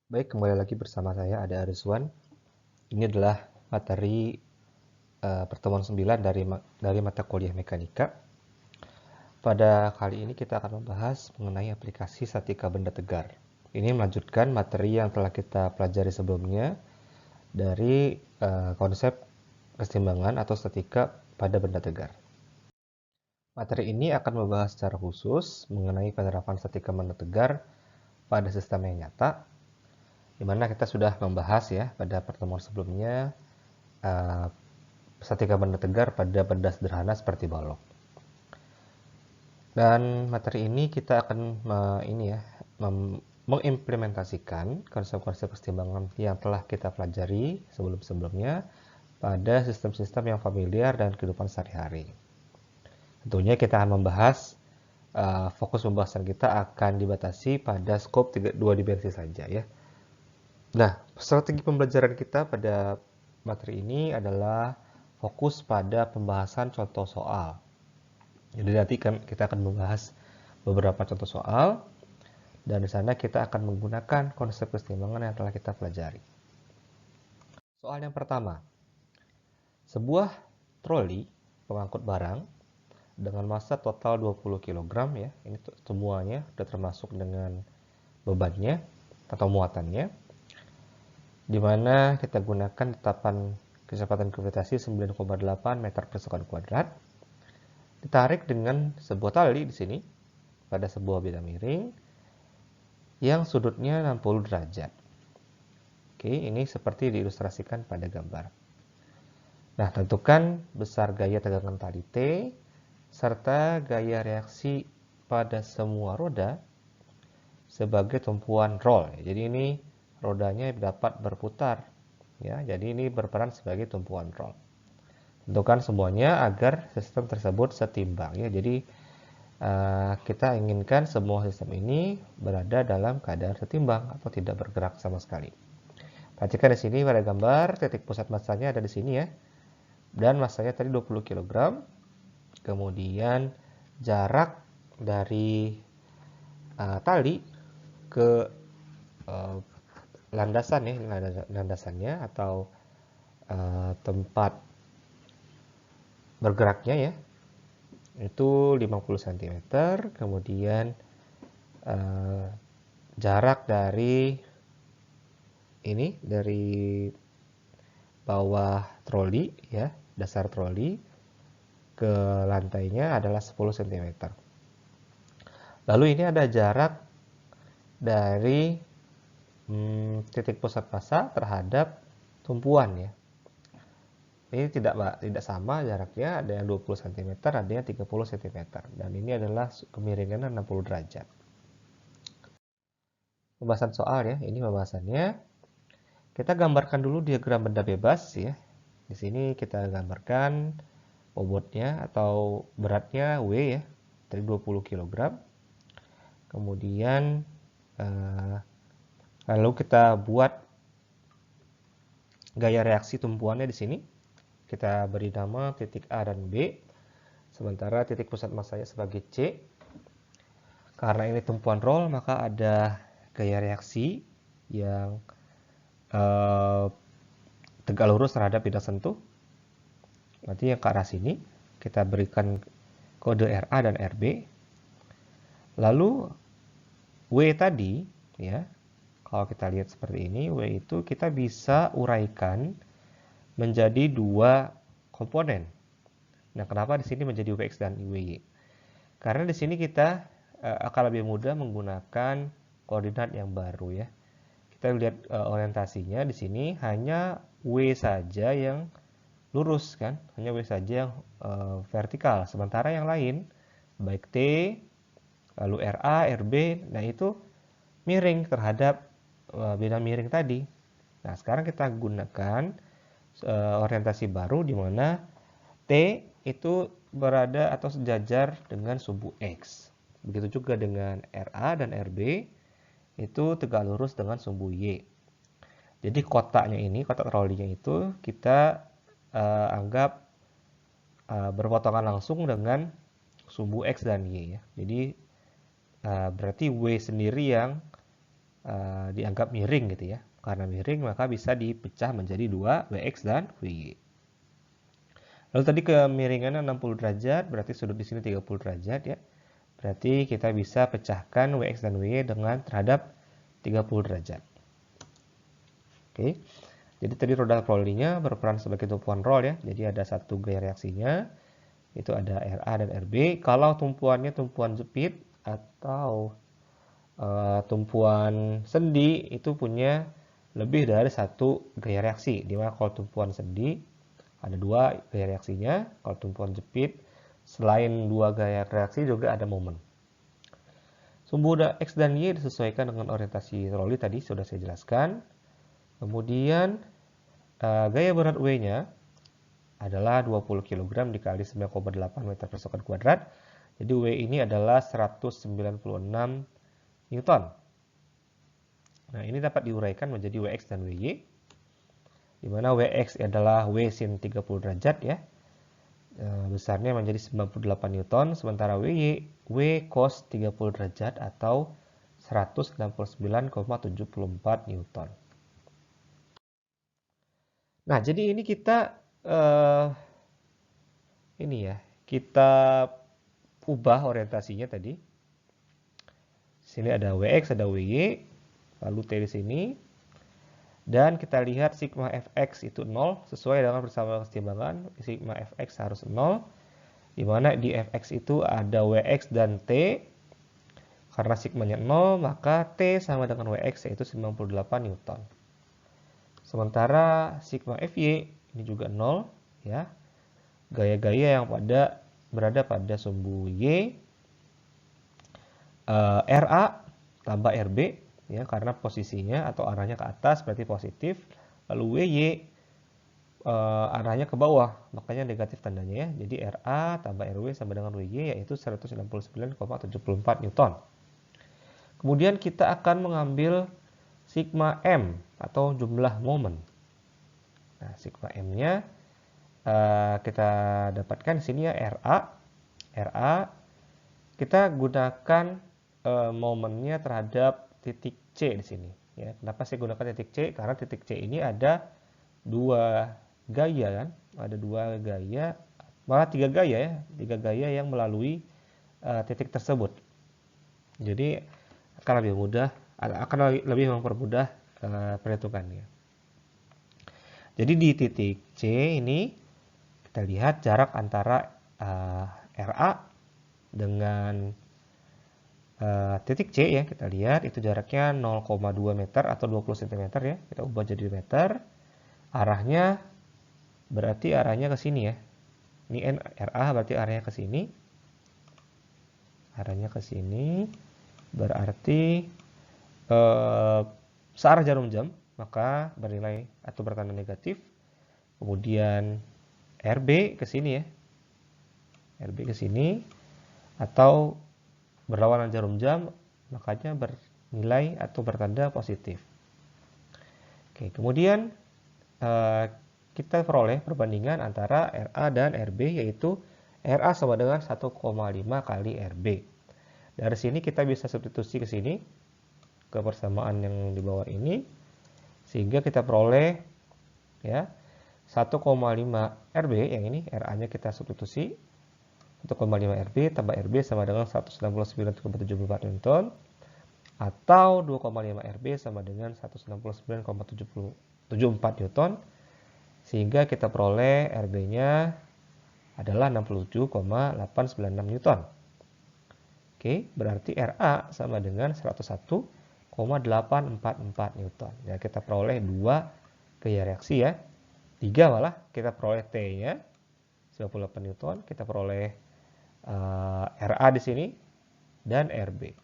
Baik, kembali lagi bersama saya Ada Arizwan. Ini adalah materi pertemuan 9 dari mata kuliah mekanika. Pada kali ini kita akan membahas mengenai aplikasi statika benda tegar. Ini melanjutkan materi yang telah kita pelajari sebelumnya dari konsep keseimbangan atau statika pada benda tegar. Materi ini akan membahas secara khusus mengenai penerapan statika benda tegar pada sistem yang nyata, di mana kita sudah membahas ya pada pertemuan sebelumnya statika benda tegar pada benda sederhana seperti balok. Dan materi ini kita akan mengimplementasikan konsep-konsep keseimbangan yang telah kita pelajari sebelum-sebelumnya pada sistem-sistem yang familiar dan kehidupan sehari-hari. Tentunya kita akan membahas fokus pembahasan kita akan dibatasi pada skop 2 dimensi saja ya. Nah, strategi pembelajaran kita pada materi ini adalah fokus pada pembahasan contoh soal. Jadi nanti kita akan membahas beberapa contoh soal dan di sana kita akan menggunakan konsep keseimbangan yang telah kita pelajari. Soal yang pertama. Sebuah troli pengangkut barang dengan massa total 20 kg ya. Ini semuanya sudah termasuk dengan bebannya atau muatannya. Di mana kita gunakan tetapan kecepatan gravitasi 9,8 meter per sekon kuadrat. Ditarik dengan sebuah tali di sini pada sebuah bidang miring yang sudutnya 60 derajat. Oke, ini seperti diilustrasikan pada gambar. Nah, tentukan besar gaya tegangan tali T serta gaya reaksi pada semua roda sebagai tumpuan roll. Jadi ini rodanya dapat berputar ya. Jadi ini berperan sebagai tumpuan roll. Tentukan semuanya agar sistem tersebut setimbang ya. Jadi kita inginkan semua sistem ini berada dalam keadaan setimbang atau tidak bergerak sama sekali. Perhatikan di sini pada gambar titik pusat massanya ada di sini ya. Dan massanya tadi 20 kg. Kemudian jarak dari tali ke landasan ya, ini landasannya atau tempat bergeraknya ya, itu 50 cm. Kemudian jarak dari bawah troli ya, dasar troli ke lantainya adalah 10 cm. Lalu ini ada jarak dari titik pusat massa terhadap tumpuan ya. Ini tidak sama jaraknya, ada yang 20 cm, ada yang 30 cm. Dan ini adalah kemiringan 60 derajat. Pembahasan soal ya, ini pembahasannya. Kita gambarkan dulu diagram benda bebas ya. Di sini kita gambarkan bobotnya atau beratnya W ya, dari 20 kg. Kemudian lalu kita buat gaya reaksi tumpuannya di sini. Kita beri nama titik A dan B. Sementara titik pusat massanya sebagai C. Karena ini tumpuan roll, maka ada gaya reaksi yang tegak lurus terhadap bidang sentuh. Nanti yang ke arah sini kita berikan kode RA dan RB. Lalu W tadi ya, kalau kita lihat seperti ini, W itu kita bisa uraikan menjadi dua komponen. Nah, kenapa di sini menjadi Wx dan Wy? Karena di sini kita akan lebih mudah menggunakan koordinat yang baru ya. Kita lihat orientasinya di sini hanya W saja yang lurus kan, hanya W saja yang vertikal. Sementara yang lain baik T, lalu RA, RB, nah itu miring terhadap bidang miring tadi. Nah, sekarang kita gunakan orientasi baru di mana T itu berada atau sejajar dengan sumbu X. Begitu juga dengan RA dan RB itu tegak lurus dengan sumbu Y. Jadi kotaknya ini, kotak trolinya itu kita anggap berpotongan langsung dengan sumbu X dan Y ya. Jadi berarti W sendiri yang dianggap miring gitu ya. Karena miring maka bisa dipecah menjadi 2 Wx dan Wy. Lalu tadi kemiringannya 60 derajat, berarti sudut di sini 30 derajat ya. Berarti kita bisa pecahkan Wx dan Wy dengan terhadap 30 derajat. Oke. Jadi tadi roda Pauli-nya berperan sebagai tumpuan roll ya. Jadi ada satu gaya reaksinya, itu ada Ra dan Rb. Kalau tumpuannya tumpuan jepit atau tumpuan sendi itu punya lebih dari satu gaya reaksi. Dimana kalau tumpuan sendi ada 2 gaya reaksinya, kalau tumpuan jepit selain 2 gaya reaksi juga ada momen. Sumbu X dan Y disesuaikan dengan orientasi Pauli tadi sudah saya jelaskan. Kemudian gaya berat W-nya adalah 20 kg dikali 9,8 meter per second kuadrat. Jadi W ini adalah 196 Newton. Nah, ini dapat diuraikan menjadi Wx dan Wy. Di mana Wx adalah W sin 30 derajat ya. Besarnya menjadi 98 Newton, sementara Wy W cos 30 derajat atau 169,74 Newton. Nah, jadi ini kita kita ubah orientasinya tadi. Sini ada Wx, ada Wy, lalu T di sini. Dan kita lihat sigma Fx itu 0, sesuai dengan persamaan kesetimbangan, sigma Fx harus 0. Di mana di Fx itu ada Wx dan T. Karena sigmanya 0, maka T sama dengan Wx yaitu 98 Newton. Sementara sigma Fy ini juga 0 ya. Gaya-gaya yang berada pada sumbu Y Ra tambah Rb ya, karena posisinya atau arahnya ke atas berarti positif. Lalu Wy arahnya ke bawah, makanya negatif tandanya ya. Jadi Ra tambah Rw sama dengan Wy yaitu 169,74 Newton. Kemudian kita akan mengambil sigma M atau jumlah momen. Nah, sigma M-nya kita dapatkan di sini ya Ra kita gunakan momennya terhadap titik C di sini ya. Kenapa saya gunakan titik C? Karena titik C ini ada 2 gaya kan? Ada 2 gaya, malah 3 gaya ya. 3 gaya yang melalui titik tersebut. Jadi akan lebih mudah, akan lebih mempermudah perhitungannya. Jadi di titik C ini kita lihat jarak antara Ra dengan titik C ya, kita lihat itu jaraknya 0,2 meter atau 20 cm ya. Kita ubah jadi meter. Arahnya berarti arahnya ke sini ya. Ini Ra berarti arahnya ke sini. Arahnya ke sini berarti searah jarum jam, maka bernilai atau bertanda negatif. Kemudian RB ke sini ya. RB ke sini atau berlawanan jarum jam, makanya bernilai atau bertanda positif. Oke, kemudian kita peroleh perbandingan antara Ra dan Rb, yaitu Ra sama dengan 1,5 kali Rb. Dari sini kita bisa substitusi ke sini, ke persamaan yang di bawah ini, sehingga kita peroleh ya 1,5 Rb, yang ini Ra-nya kita substitusi, 1,5 Rb tambah Rb sama dengan 169,74 Newton, atau 2,5 Rb sama dengan 169,74 Newton, sehingga kita peroleh Rb-nya adalah 67,896 Newton. Oke, berarti Ra sama dengan 101,844 Newton. Ya, kita peroleh 2 gaya reaksi ya. 3 malah, kita peroleh T-nya 98 Newton, kita peroleh Ra di sini dan Rb.